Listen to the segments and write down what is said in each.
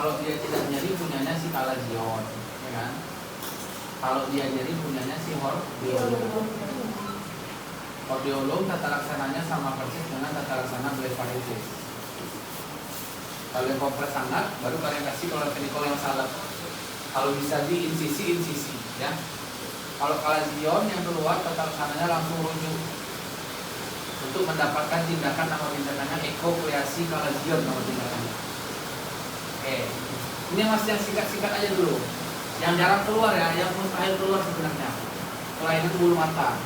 Kalau dia tidak nyeri punyanya si kalazion, ya kan? Kalau dia nyeri punyanya si hordeolum. Hordeolum tata laksananya sama persis dengan tata laksana blefaritis. Kalau yang kompres hangat, baru kalian kasih klorophenicol yang salah. Kalau bisa di insisi, ya. Kalau kalazion yang keluar tata laksananya langsung rujuk untuk mendapatkan tindakan, nama tindakannya ekokreasi kalazion, nama tindakannya. Oke, ini masih yang singkat-singkat aja dulu. Yang jarang keluar ya, yang mustahil keluar sebenarnya. Kelainan bulu mata.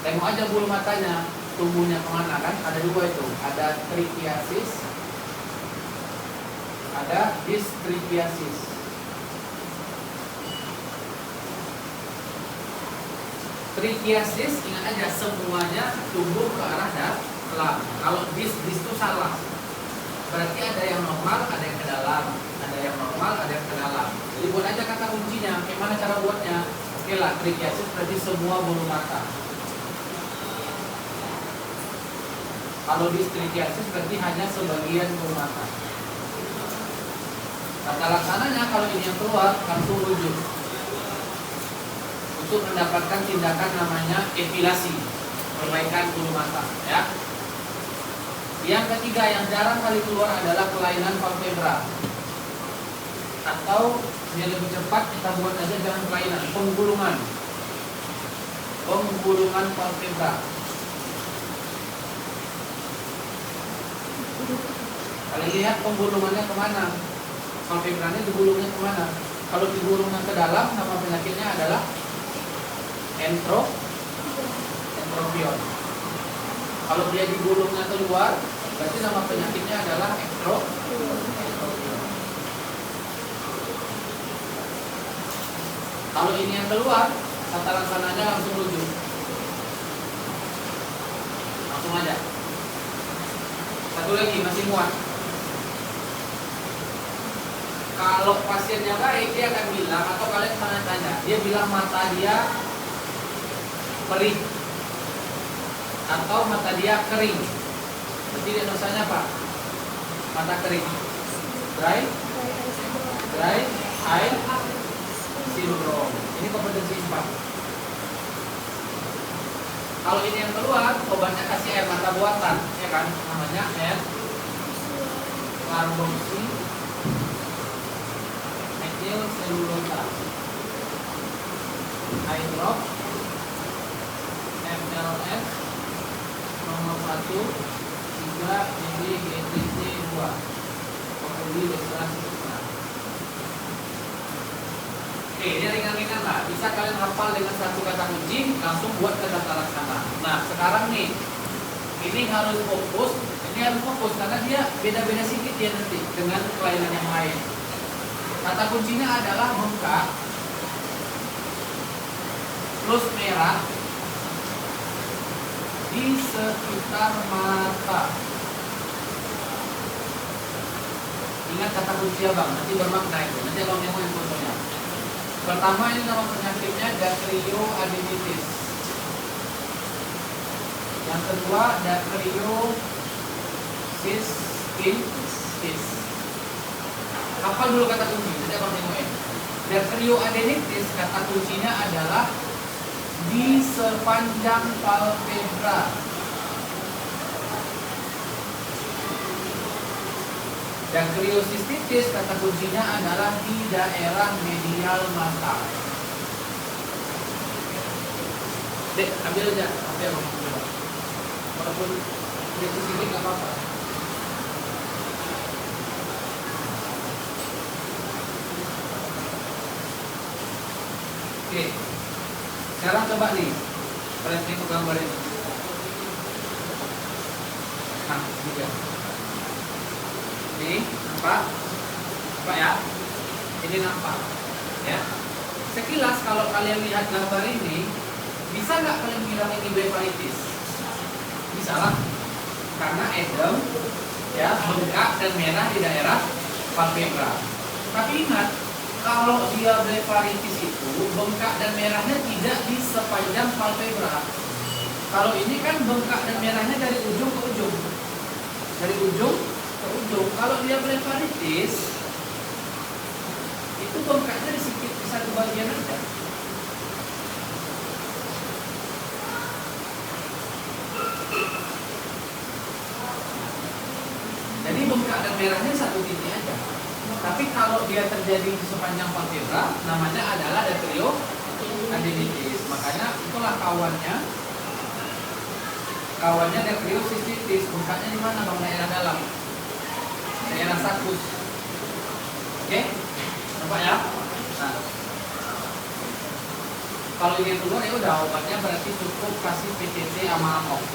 Tengok aja bulu matanya, tumbuhnya kemana kan? Ada dua itu, ada trichiasis, ada districhiasis. Trichiasis, ingat aja semuanya tumbuh ke arah dalam. Kalau dis itu salah. Berarti ada yang normal, ada yang ke dalam. Ada yang normal, ada yang ke dalam. Jadi buat aja kata kuncinya. Gimana cara buatnya? Oke lah, trichiasis berarti semua bulu mata. Kalau districhiasis berarti hanya sebagian bulu mata. Tata laksananya kalau ini yang keluar langsung rujuk untuk mendapatkan tindakan namanya epilasi, perbaikan bulu mata, ya. Yang ketiga yang jarang kali keluar adalah kelainan palpebra. Atau yang lebih cepat kita buat aja jangan kelainan, penggulungan. Penggulungan palpebra. Kalian lihat penggulungannya kemana? Palpebranya digulungnya kemana? Kalau digulungnya ke dalam, nama penyakitnya adalah entropion. Kalau dia digulungnya keluar, berarti nama penyakitnya adalah ektropion. Kalau ini yang keluar, tata laksananya langsung rujuk. Langsung aja. Satu lagi masih muat. Kalau pasiennya baik, dia akan bilang, atau kalian tanya-tanya, dia bilang mata dia perih atau mata dia kering. Berarti dia dosanya apa? Mata kering. Dry eye syndrome. Ini kompetensi 4. Kalau ini yang keluar, obatnya kasih air mata buatan, ya kan? Namanya air karboksi metil selulosa. Eye drop MLS nomor 1 3 mg/GTC 2 Populi Destilasi. Oke, ini ringan-ringan lah. Bisa kalian hafal dengan satu kata kunci, langsung buat ke tata laksana. Nah, sekarang nih, ini harus fokus. Ini harus fokus karena dia beda-beda sedikit ya nanti dengan kelainan yang lain. Kata kuncinya adalah bengkak plus merah di sekitar mata. Ingat kata kunci ya bang, nanti bermakna itu. Nanti kalau nemu yang fotonya. Pertama ini nama penyakitnya dacryoadenitis. Yang kedua dacryocystitis. Hafal dulu kata kunci, nanti abang nemuin. Dacryoadenitis kata kuncinya adalah di sepanjang palpebra. Dacryocystitis kata kuncinya adalah di daerah medial mata. Dek, ambil aja, ambil coba. Walaupun dia sini nggak apa-apa. Oke, sekarang coba nih, kalian tengok gambar ini. Nah, juga. Ini nampak ya? Ini nampak, ya. Sekilas kalau kalian lihat gambar ini, bisa nggak kalian bilang ini blefaritis? Bisa lah, karena edem, ya, bengkak dan merah di daerah palpebra. Tapi ingat, kalau dia blefaritis itu bengkak dan merahnya tidak di sepanjang palpebra. Kalau ini kan bengkak dan merahnya dari ujung ke ujung. dari ujung ke ujung. Kalau dia blefaritis, itu bengkaknya di satu bagian aja. Jadi bengkak dan merahnya satu titik aja. Tapi kalau dia terjadi di sepanjang palpebra, namanya adalah dacryoadenitis. Makanya itulah kawannya dacryocystitis. Bengkaknya di mana bang? Daerah dalam, daerah sakus. Oke, nampak ya? Nah, kalau ini keluar ya udah, obatnya berarti cukup kasih PCC sama amok.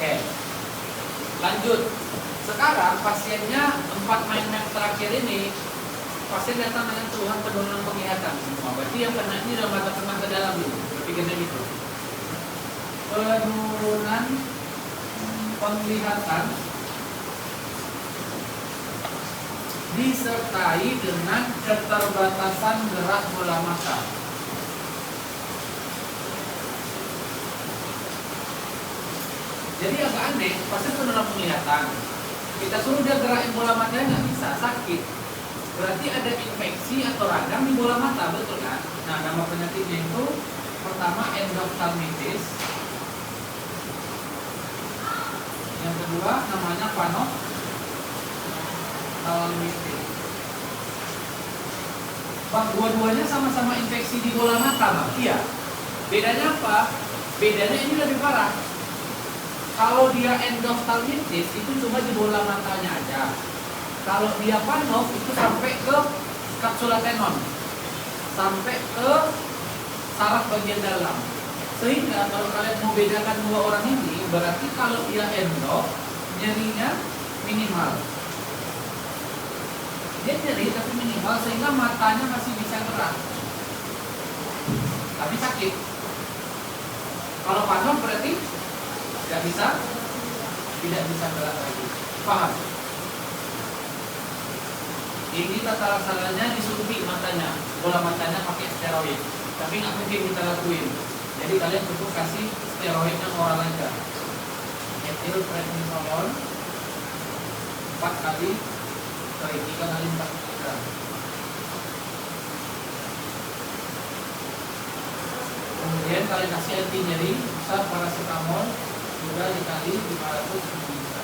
Oke, lanjut. Sekarang pasiennya 4 main terakhir ini, pasien datang dengan keluhan penurunan penglihatan semua. Berarti yang kena ini dalam mata tengah ke dalam dulu, berpikirnya gitu. Penurunan penglihatan disertai dengan keterbatasan gerak bola mata. Jadi agak aneh, pasien penurunan penglihatan, kita suruh dia gerakin bola matanya nggak bisa, sakit. Berarti ada infeksi atau radang di bola mata, betul kan? Nah, nama penyakitnya itu pertama endophthalmitis, yang kedua namanya panophthalmitis. Bang, dua-duanya sama-sama infeksi di bola mata, bang. Iya. Bedanya apa? Bedanya ini lebih parah. Kalau dia endophthalmitis itu cuma di bola matanya aja. Kalau dia panop itu sampai ke capsula tenon, sampai ke saraf bagian dalam. Sehingga kalau kalian mau bedakan dua orang ini, berarti kalau dia endop, nyerinya minimal. Dia nyeri tapi minimal, sehingga matanya masih bisa gerak, tapi sakit. Kalau panop berarti tidak bisa gerak lagi. Paham? Ini tata laksananya disuntik matanya, bola matanya pakai steroid. Tapi nggak mungkin kita lakuin. Jadi kalian cukup kasih steroidnya oral aja. Methylprednisolone 3 kali 4 gram. Kemudian kalian kasih anti nyeri, bisa paracetamol juga dikali 500 ml.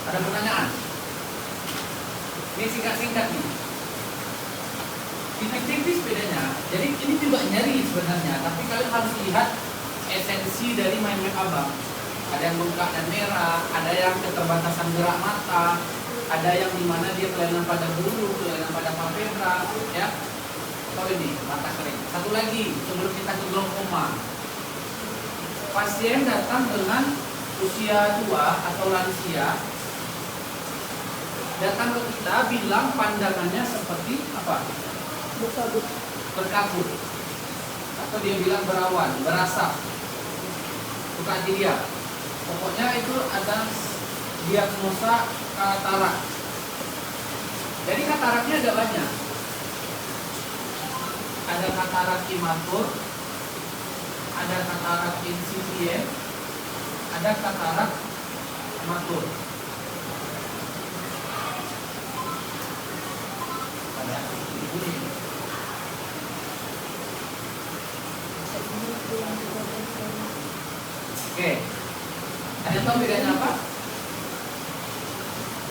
Ada pertanyaan? Ini singkat-singkat nih. Infektivitis bedanya. Jadi ini juga nyeri sebenarnya, tapi kalian harus lihat esensi dari main-main abang. Ada yang bengkak dan merah, ada yang keterbatasan gerak mata, ada yang dimana dia kelainan pada bulu, kelainan pada palpebra, ya. Atau ini mata kering. Satu lagi sebelum kita ke glaukoma. Pasien datang dengan usia tua atau lansia, datang ke kita bilang pandangannya seperti apa? Berkabut. Atau dia bilang berawan, berasap. Bukan dia. Pokoknya itu ada diagnosa katarak. Jadi kataraknya ada banyak. Ada katarak imatur, ada katarak insipient, ada katarak matur. Oke, ada tahu bedanya apa?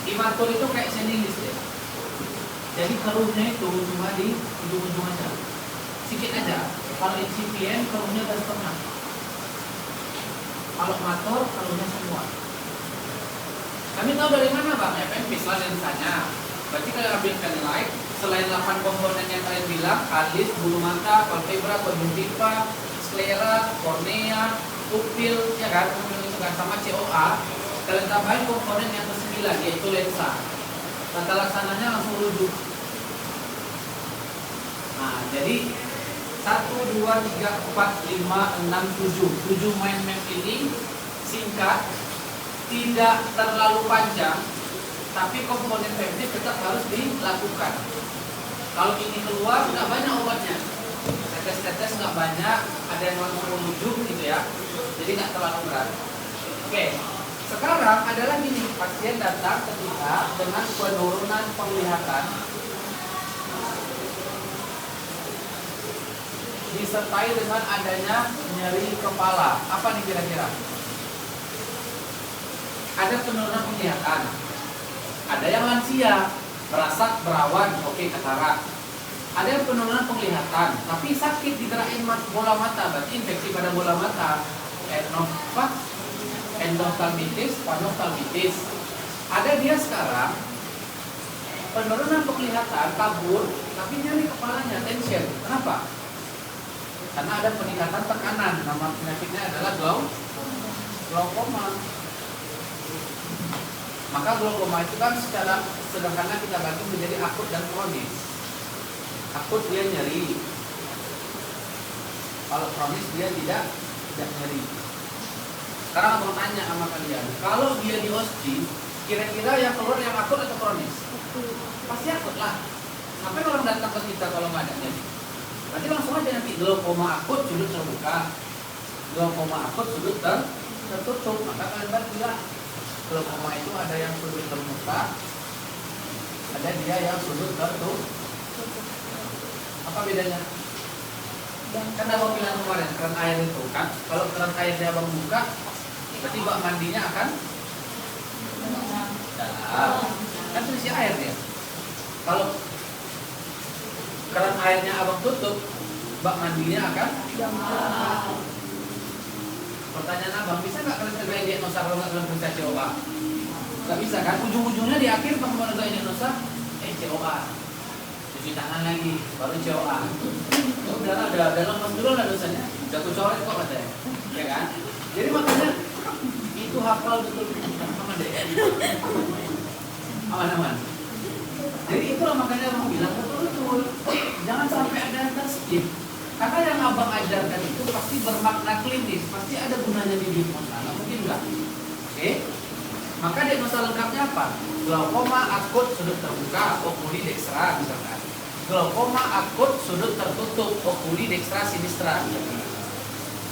Imatur itu kayak senilis ya. Jadi keruhnya itu cuma di ujung-ujung aja, sedikit aja. Kalau incipient keruhnya dari setengah. Kalau matur keruhnya semua. Kami tahu dari mana bang? FMP selain lensanya. Berarti kalian ambilkan nilai selain 8 komponen yang kalian bilang, alis, bulu mata, palpebra, konjungtiva, sklera, kornea, pupil, ya kan, pupil itu kan sama COA. Kalian tambahin komponen yang ke-9 yaitu lensa. Tata laksananya langsung rujuk. Nah, jadi 1, 2, 3, 4, 5, 6, 7 main map ini singkat, tidak terlalu panjang, tapi komponen peptid tetap harus dilakukan. Kalau ini keluar nggak banyak obatnya, tetes-tetes nggak banyak, ada yang langsung merujuk gitu ya, jadi nggak terlalu berat. Oke, sekarang ada lagi nih, pasien datang ketika dengan penurunan penglihatan disertai dengan adanya nyeri kepala. Apa nih kira-kira? Ada penurunan penglihatan, ada yang lansia, berasak, berawan, oke, katarak. Ada yang penurunan penglihatan, tapi sakit di gerak bola mata, berarti infeksi pada bola mata, endoftalmitis, panoftalmitis. Ada dia sekarang penurunan penglihatan, kabur, tapi nyeri kepalanya, tension. Kenapa? Karena ada peningkatan tekanan. Nama penyakitnya adalah glaukoma. Maka glaukoma itu kan secara sederhana kita bagi menjadi akut dan kronis. Akut dia nyeri, kalau kronis dia tidak nyeri. Sekarang aku tanya sama kalian, kalau dia di OSCI, kira-kira yang keluar yang akut atau kronis? Pasti akut lah. Sampai orang datang ke kita kalau nggak ada nyeri. Berarti langsung aja nanti glaukoma akut sudut terbuka, glaukoma akut sudut tertutup. Maka kalian bilang glaukoma itu ada yang sudut terbuka, ada dia yang sudut tertutup. Apa bedanya? Kan abang bilang kemarin keran air itu kan, kalau keran airnya abang buka, berarti bak mandinya akan dalam. Kan terisi air dia. Kalau keran airnya abang tutup, bak mandinya akan dalam. Pertanyaan abang, bisa nggak kalian kerjain diagnosa kalau nggak kalian periksa COA? Nggak bisa kan? Ujung-ujungnya di akhir pas mau kerjain diagnosa, COA. Cuci tangan lagi, baru COA. Udah lemas dulu lah dosanya. Jatuh coret kok katanya, ya kan? Jadi makanya itu hafal betul sama deh. Aman-aman. Jadi itulah makanya abang bilang betul-betul. Jangan sampai ada yang terskip. Karena yang abang ajarkan itu pasti bermakna klinis, pasti ada gunanya di diagnosa. Nggak mungkin nggak? Oke? Maka diagnosa lengkapnya apa? Glaukoma akut sudut terbuka, okuli dekstra misalkan. Glaukoma akut sudut tertutup, okuli dekstra sinistra.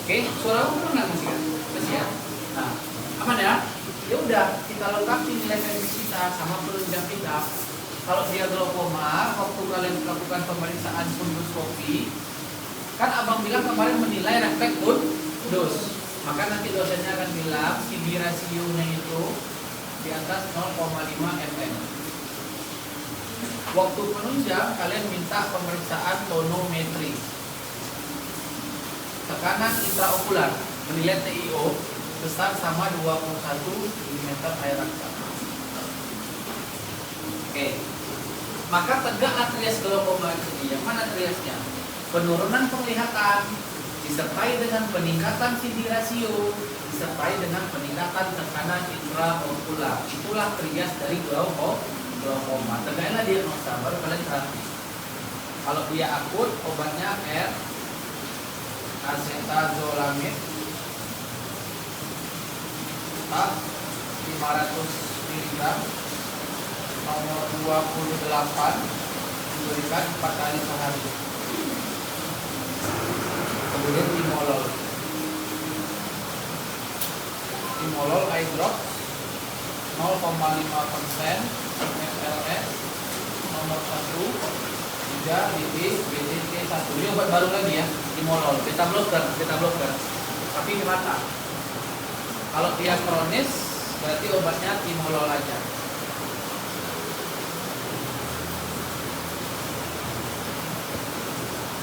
Oke, suara aku pernah masih kan? Masih ya? Nah, aman ya? Ya udah, kita lengkapi nilai klinis kita sama penunjang kita. Kalau dia glaukoma, waktu kalian melakukan pemeriksaan funduskopi, kan abang bilang kemarin menilai refleks dos. Maka nanti dosennya akan bilang CV rasionya itu di atas 0,5 mm. Waktu penunjang kalian minta pemeriksaan tonometri, tekanan intraokular, menilai TIO besar sama 21 mm air raksa. Oke. Maka tegaklah trias glaukoma ini. Yang mana triasnya? Penurunan penglihatan disertai dengan peningkatan CV rasio, disertai dengan peningkatan tekanan intraokular. Itulah trias dari glaukoma. Tegaklah diagnosa, baru kalian terapi. Kalau dia akut, obatnya acetazolamid 500 mg nomor 28 diberikan 4 kali sehari. Kemudian timolol eye drop 0,5% FLS nomor 1 3 BD BDT 1. Ini obat baru lagi ya, timolol, beta blocker, tapi rata. Kalau dia kronis berarti obatnya timolol aja.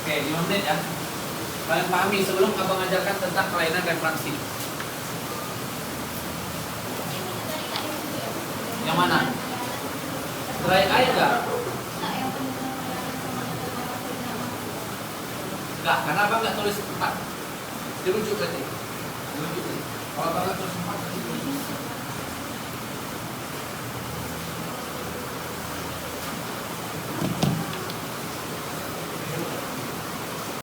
Oke, 5 menit ya. Kalian pahami sebelum abang ajarkan tentang kelainan refraksi. Yang mana? Dry eye enggak? Enggak, karena abang nggak tulis 4. Dirujuk berarti. Kalau abang nggak tulis 4,